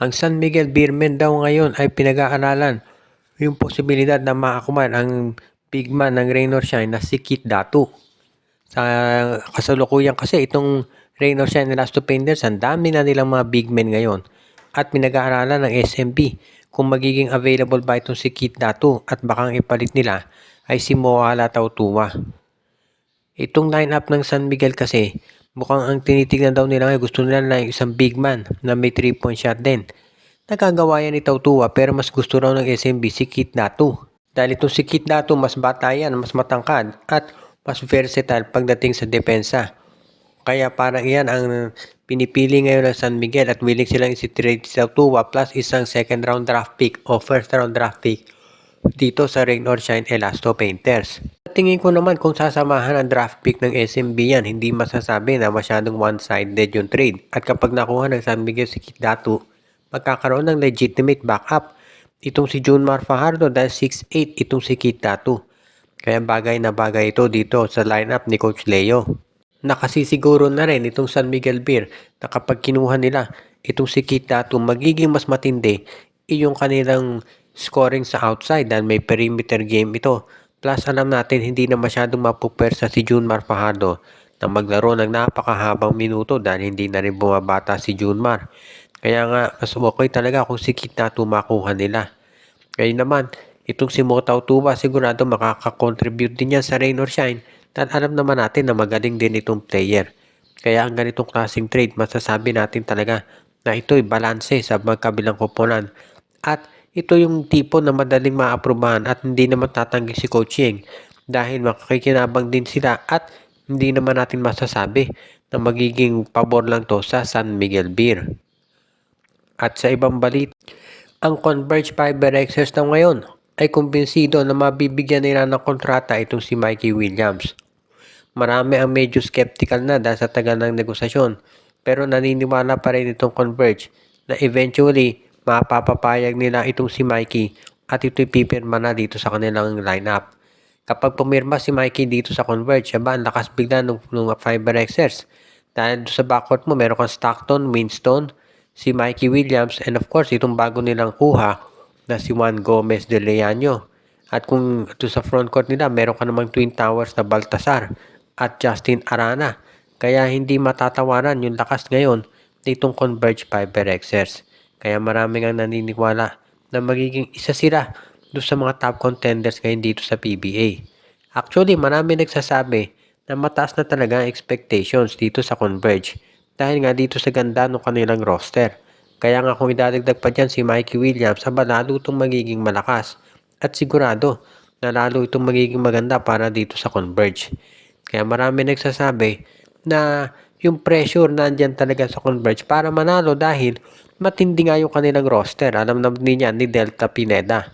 Ang San Miguel Beermen daw ngayon ay pinag-aaralan yung posibilidad na maakuman ang big man ng Rain or Shine na si Kit Datu. Sa kasalukuyan kasi itong Rain or Shine Elasto Painters, ang dami na nilang mga big men ngayon. At pinag-aaralan ng SMB kung magiging available ba itong si Kit Datu at baka ang ipalit nila ay si Moala Tautua. Itong lineup ng San Miguel kasi, mukhang ang tinitignan daw nila gusto nila na isang big man na may 3-point shot din. Nakagawa yan ni Tautua pero mas gusto raw ng SMB si Kit Datu. Dahil itong si Kit Datu mas bata yan, mas matangkad at mas versatile pagdating sa depensa. Kaya parang iyan ang pinipili ngayon ng San Miguel at willing silang isi-trade si Tautua plus isang second round draft pick o first round draft pick dito sa Rain or Shine Elasto Painters. Tingin ko naman kung sasamahan ang draft pick ng SMB yan, hindi masasabi na masyadong one-sided yung trade. At kapag nakuha ng San Miguel si Kit Datu, magkakaroon ng legitimate backup itong si Junmar Fajardo dahil 6'8 itong si Kit Datu. Kaya bagay na bagay ito dito sa lineup ni Coach Leo. Nakasisiguro na rin itong San Miguel Beer na kapag kinuha nila itong si Kit Datu, magiging mas matindi yung kanilang scoring sa outside dahil may perimeter game ito. Plus alam natin hindi na masyadong mapupersa si Junmar Fajardo na maglaro ng napakahabang minuto dahil hindi na rin bumabata si Junmar. Kaya nga mas okay talaga kung si Kit Datu makuha nila. Ngayon naman, itong si Mo Tautua sigurado makakakontribute din yan sa Rain or Shine dahil alam naman natin na magaling din itong player. Kaya ang ganitong klaseng trade, masasabi natin talaga na ito'y balanse sa magkabilang koponan. At ito yung tipo na madaling maaprubahan at hindi naman tatanggi si Coach Yeng dahil makikinabang din sila at hindi naman natin masasabi na magiging pabor lang to sa San Miguel Beer. At sa ibang balit, ang Converge Fiber Xers na ngayon ay kumbinsido na mabibigyan nila ng kontrata itong si Mikey Williams. Marami ang medyo skeptical na dahil sa tagal ng negosasyon pero naniniwala pa rin itong Converge na eventually mapapapayag nila itong si Mikey at ito'y pipirma na dito sa kanilang lineup. Kapag pumirma si Mikey dito sa Converge, ang lakas bigla ng Fiber Xers. Dahil sa backcourt mo, meron kang Stockton, Winston, si Mikey Williams, and of course, itong bago nilang kuha na si Juan Gomez de Leaño. At kung ito sa frontcourt nila, meron ka namang Twin Towers na Baltasar at Justin Arana. Kaya hindi matatawaran yung lakas ngayon nitong Converge Fiber Xers. Kaya marami nga naniniwala na magiging isa sila doon sa mga top contenders ngayon dito sa PBA. Actually, marami nagsasabi na mataas na talaga ang expectations dito sa Converge dahil nga dito sa ganda ng kanilang roster. Kaya nga kung idadagdag pa dyan si Mikey Williams, lalo itong magiging malakas at sigurado na lalo itong magiging maganda para dito sa Converge. Kaya marami nagsasabi na yung pressure nandyan talaga sa Converge para manalo dahil matindi nga yung kanilang roster. Alam naman niya ni Delta Pineda.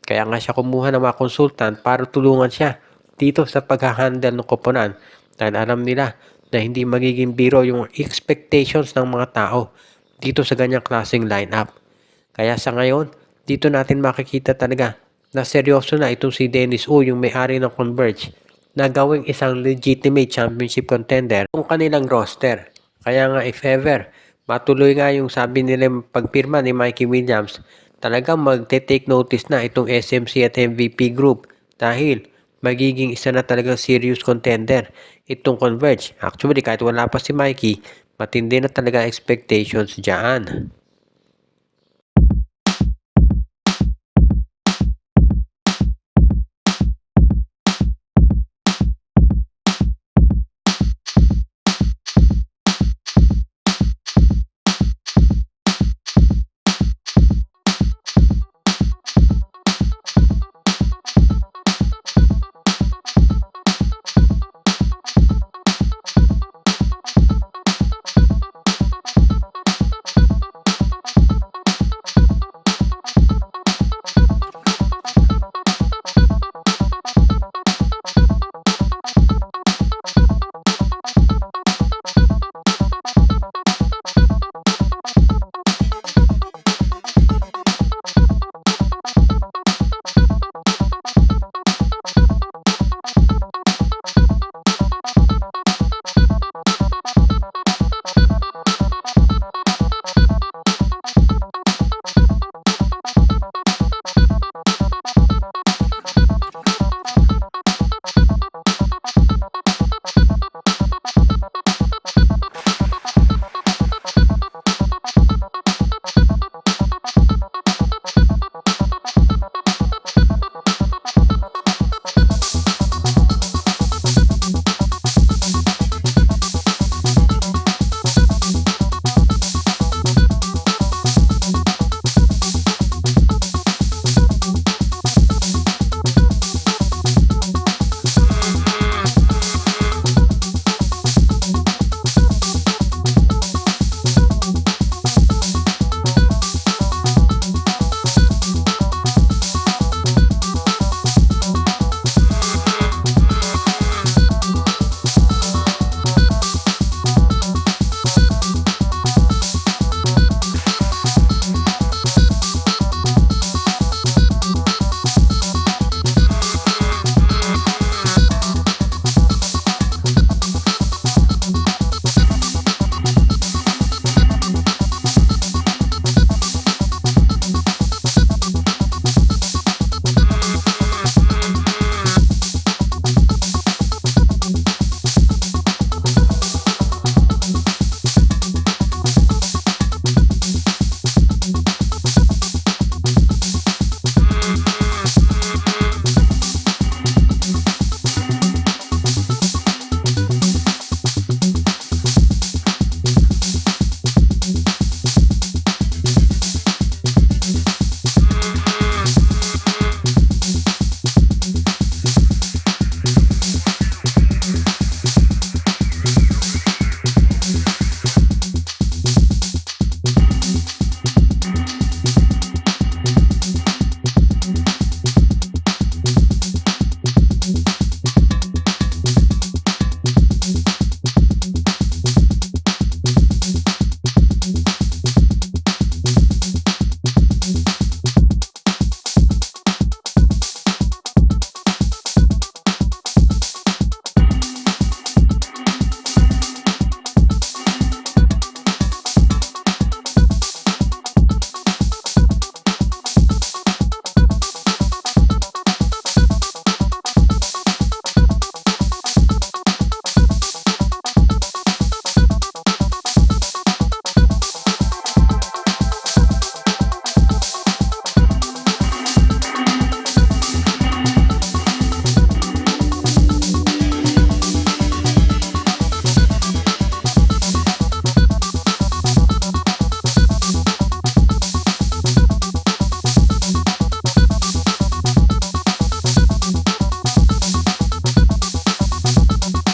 Kaya nga siya kumuha ng mga consultant para tulungan siya dito sa pag-handle ng koponan. Dahil alam nila na hindi magiging biro yung expectations ng mga tao dito sa ganyang klaseng lineup. Kaya sa ngayon, dito natin makikita talaga na seryoso na itong si Dennis Wu, yung may-ari ng Converge, na gawing isang legitimate championship contender kung kanilang roster. Kaya nga if ever, matuloy nga yung sabi nila pagpirma ni Mikey Williams, talagang magte-take notice na itong SMC at MVP group dahil magiging isa na talagang serious contender itong Converge. Actually, kahit wala pa si Mikey, matindi na talaga expectations dyan.